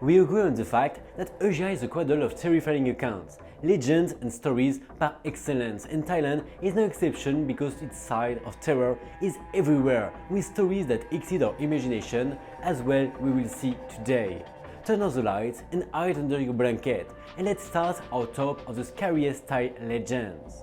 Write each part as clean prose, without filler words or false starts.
We agree on the fact that Asia is a cradle of terrifying accounts, legends and stories par excellence, and Thailand is no exception because its side of terror is everywhere, with stories that exceed our imagination, as well we will see today. Turn off the lights and hide under your blanket, and let's start our top of the scariest Thai legends.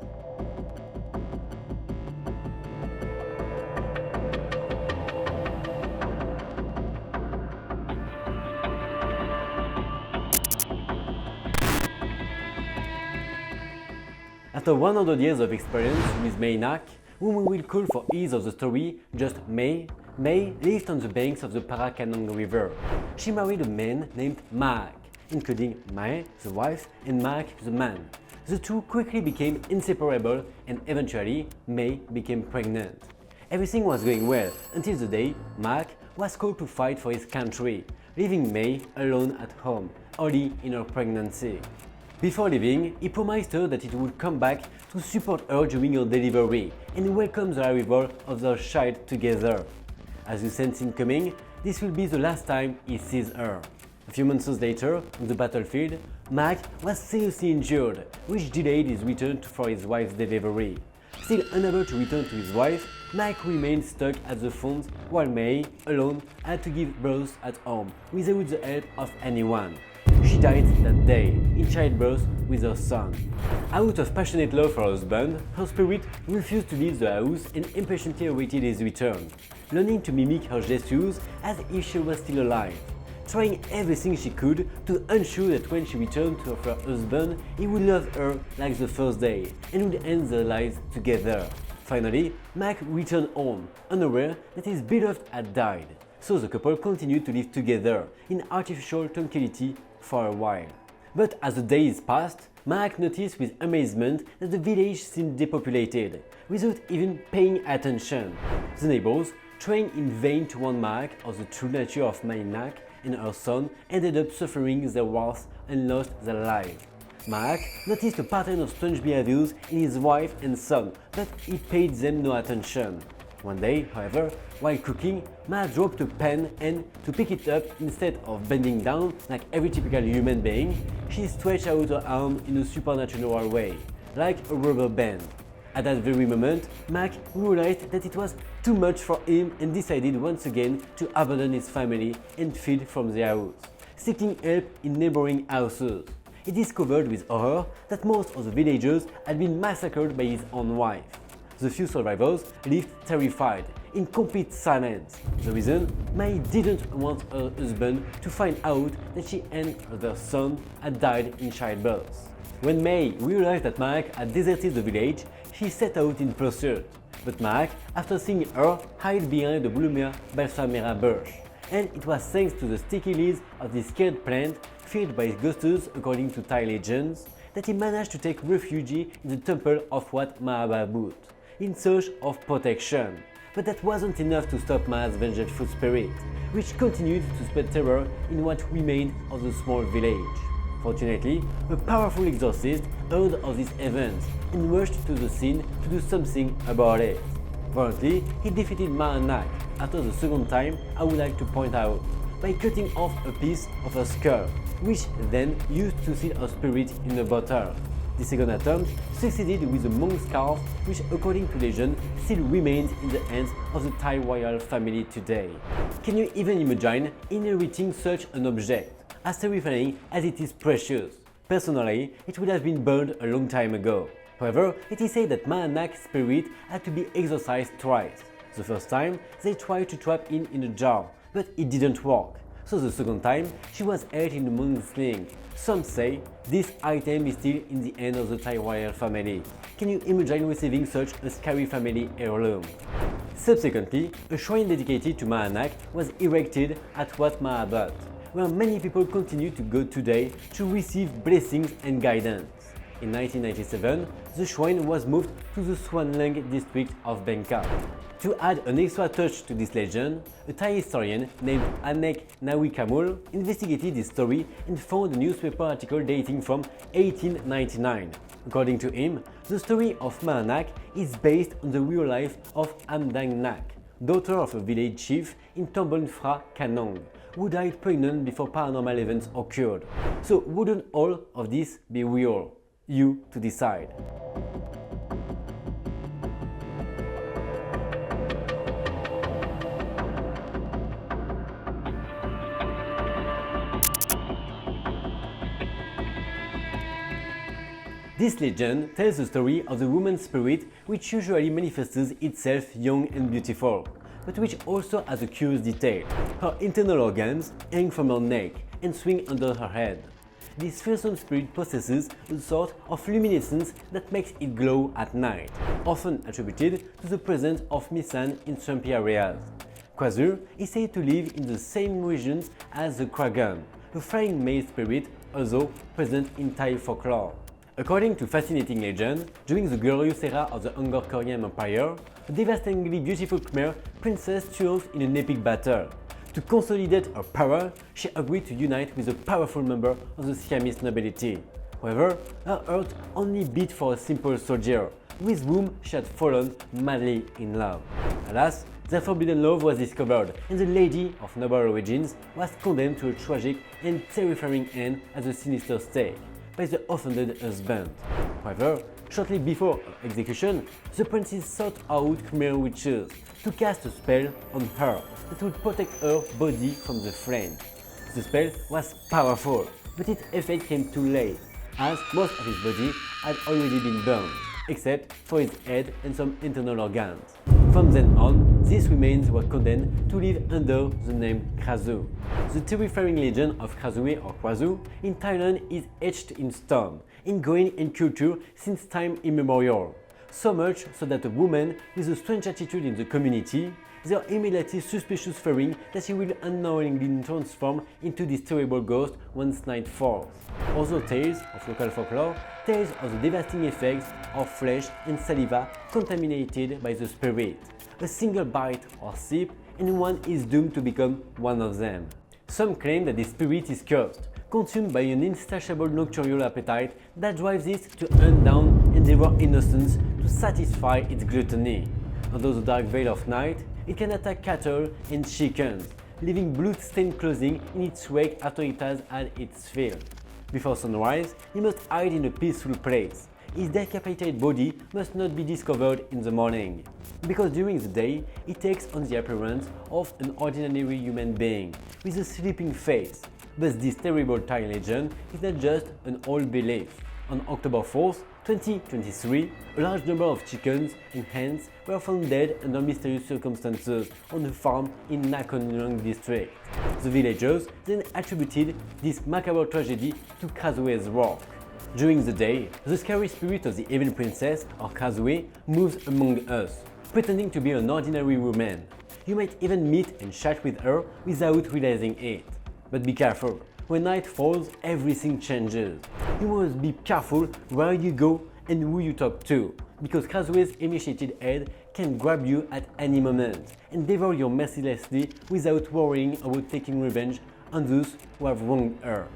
After 100 years of experience with Mae Nak, whom we will call for ease of the story just Mae, Mae lived on the banks of the Parakanang River. She married a man named Maak, including Mae, the wife, and Maak, the man. The two quickly became inseparable and eventually Mae became pregnant. Everything was going well until the day Maak was called to fight for his country, leaving Mae alone at home, early in her pregnancy. Before leaving, he promised her that he would come back to support her during her delivery and welcome the arrival of their child together. As you sense him coming, this will be the last time he sees her. A few months later, on the battlefield, Maak was seriously injured, which delayed his return for his wife's delivery. Still unable to return to his wife, Maak remained stuck at the front while Mae, alone, had to give birth at home without the help of anyone. She died that day, in childbirth with her son. Out of passionate love for her husband, her spirit refused to leave the house and impatiently awaited his return, learning to mimic her gestures as if she was still alive, trying everything she could to ensure that when she returned to her husband, he would love her like the first day and would end their lives together. Finally, Maak returned home, unaware that his beloved had died, so the couple continued to live together in artificial tranquility for a while. But as the days passed, Maak noticed with amazement that the village seemed depopulated, without even paying attention. The neighbors, trying in vain to warn Maak of the true nature of Mae Nak and her son, ended up suffering their wrath and lost their lives. Maak noticed a pattern of strange behaviors in his wife and son, but he paid them no attention. One day, however, while cooking, Maak dropped a pan and, to pick it up, instead of bending down like every typical human being, she stretched out her arm in a supernatural way, like a rubber band. At that very moment, Maak realized that it was too much for him and decided once again to abandon his family and flee from the house, seeking help in neighboring houses. He discovered with horror that most of the villagers had been massacred by his own wife. The few survivors lived terrified, in complete silence. The reason? Mae didn't want her husband to find out that she and their son had died in childbirth. When Mae realized that Maak had deserted the village, she set out in pursuit. But Maak, after seeing her, hid behind the Blumia balsamera bush. And it was thanks to the sticky leaves of this scared plant, feared by ghosts according to Thai legends, that he managed to take refuge in the temple of Wat Mahabut, in search of protection. But that wasn't enough to stop Ma's vengeful spirit, which continued to spread terror in what remained of the small village. Fortunately, a powerful exorcist heard of these events and rushed to the scene to do something about it. Apparently, he defeated Ma Nak, after the second time I would like to point out, by cutting off a piece of her skull, which then used to seal her spirit in a bottle. The second attempt succeeded with a monk's scarf, which according to legend still remains in the hands of the Thai royal family today. Can you even imagine inheriting such an object, as terrifying as it is precious? Personally, it would have been burned a long time ago. However, it is said that Ma Nak's spirit had to be exorcised twice. The first time, they tried to trap him in a jar, but it didn't work. So the second time, she was held in a monk's sling. Some say this item is still in the hands of the Thai royal family. Can you imagine receiving such a scary family heirloom? Subsequently, a shrine dedicated to Ma Nak was erected at Wat Mahabut, where many people continue to go today to receive blessings and guidance. In 1997, the shrine was moved to the Suan Leng district of Bangkok. To add an extra touch to this legend, a Thai historian named Anek Nawikamul investigated this story and found a newspaper article dating from 1899. According to him, the story of Ma Nak is based on the real life of Amdang Nak, daughter of a village chief in Tambon Phra Kanong, who died pregnant before paranormal events occurred. So wouldn't all of this be real? You to decide. This legend tells the story of the woman's spirit, which usually manifests itself young and beautiful, but which also has a curious detail. Her internal organs hang from her neck and swing under her head. This fearsome spirit possesses a sort of luminescence that makes it glow at night, often attributed to the presence of Misan in swampy areas. Kwazur is said to live in the same regions as the Kragan, a flying male spirit also present in Thai folklore. According to fascinating legend, during the glorious era of the Angkor Korean Empire, a devastatingly beautiful Khmer princess triumphed in an epic battle. To consolidate her power, she agreed to unite with a powerful member of the Siamese nobility. However, her heart only beat for a simple soldier, with whom she had fallen madly in love. Alas, their forbidden love was discovered, and the lady of noble origins was condemned to a tragic and terrifying end at the sinister stake by the offended husband. However, shortly before her execution, the princess sought out Khmer witches to cast a spell on her that would protect her body from the flames. The spell was powerful, but its effect came too late, as most of his body had already been burned, except for his head and some internal organs. From then on, these remains were condemned to live under the name Krazu. The terrifying legend of Krazue or Kwazu in Thailand is etched in stone, ingrained in culture since time immemorial. So much so that a woman with a strange attitude in the community, they are immediately suspicious, fearing that she will unknowingly transform into this terrible ghost once night falls. Other tales of local folklore tales of the devastating effects of flesh and saliva contaminated by the spirit. A single bite or sip and one is doomed to become one of them. Some claim that the spirit is cursed, consumed by an insatiable nocturnal appetite that drives it to hunt down and devour innocents to satisfy its gluttony. Under the dark veil of night, it can attack cattle and chickens, leaving blood-stained clothing in its wake after it has had its fill. Before sunrise, he must hide in a peaceful place. His decapitated body must not be discovered in the morning, because during the day it takes on the appearance of an ordinary human being with a sleeping face. But this terrible Thai legend is not just an old belief. On October 4th, 2023, a large number of chickens and hens were found dead under mysterious circumstances on a farm in Nakhon Luang district. The villagers then attributed this macabre tragedy to Krazue's work. During the day, the scary spirit of the evil princess, or Krazue, moves among us, pretending to be an ordinary woman. You might even meet and chat with her without realizing it. But be careful, when night falls, everything changes. You must be careful where you go and who you talk to, because Krazue's emaciated head can grab you at any moment and devour you mercilessly without worrying about taking revenge on those who have wronged her.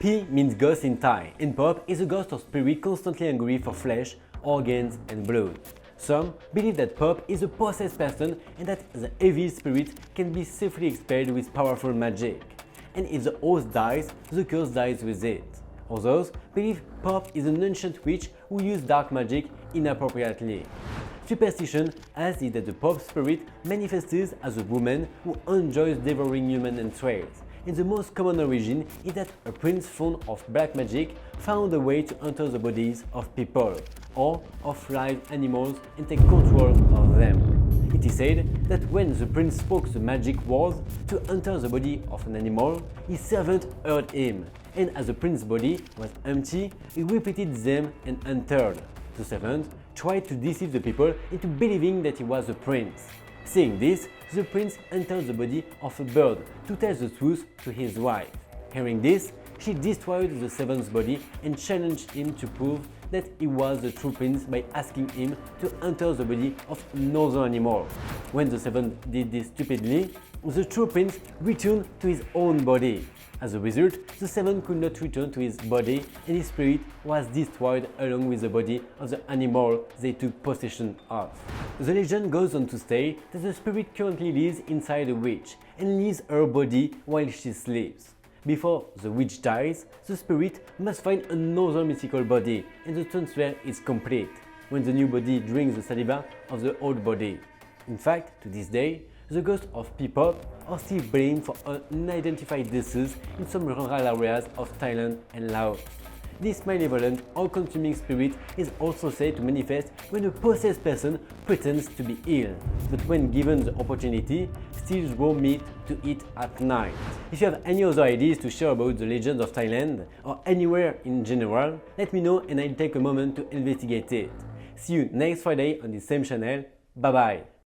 Pi means ghost in Thai, and Pop is a ghost or spirit constantly hungry for flesh, organs, and blood. Some believe that Pop is a possessed person and that the evil spirit can be safely expelled with powerful magic. And if the host dies, the curse dies with it. Others believe Pop is an ancient witch who used dark magic inappropriately. Superstition has it that the Pop spirit manifests as a woman who enjoys devouring human entrails. And the most common origin is that a prince fond of black magic found a way to enter the bodies of people or of live animals and take control of them. It is said that when the prince spoke the magic words to enter the body of an animal, his servant heard him, and as the prince's body was empty, he repeated them and entered. The servant tried to deceive the people into believing that he was a prince. Seeing this, the prince entered the body of a bird to tell the truth to his wife. Hearing this, she destroyed the servant's body and challenged him to prove that he was the true prince by asking him to enter the body of another animal. When the seventh did this stupidly, the true prince returned to his own body. As a result, the seventh could not return to his body and his spirit was destroyed along with the body of the animal they took possession of. The legend goes on to say that the spirit currently lives inside a witch and leaves her body while she sleeps. Before the witch dies, the spirit must find another mythical body and the transfer is complete, when the new body drinks the saliva of the old body. In fact, to this day, the ghosts of people are still blamed for unidentified deaths in some rural areas of Thailand and Laos. This malevolent or consuming spirit is also said to manifest when a possessed person pretends to be ill, but when given the opportunity, steals raw meat to eat at night. If you have any other ideas to share about the legends of Thailand or anywhere in general, let me know and I'll take a moment to investigate it. See you next Friday on the same channel. Bye bye!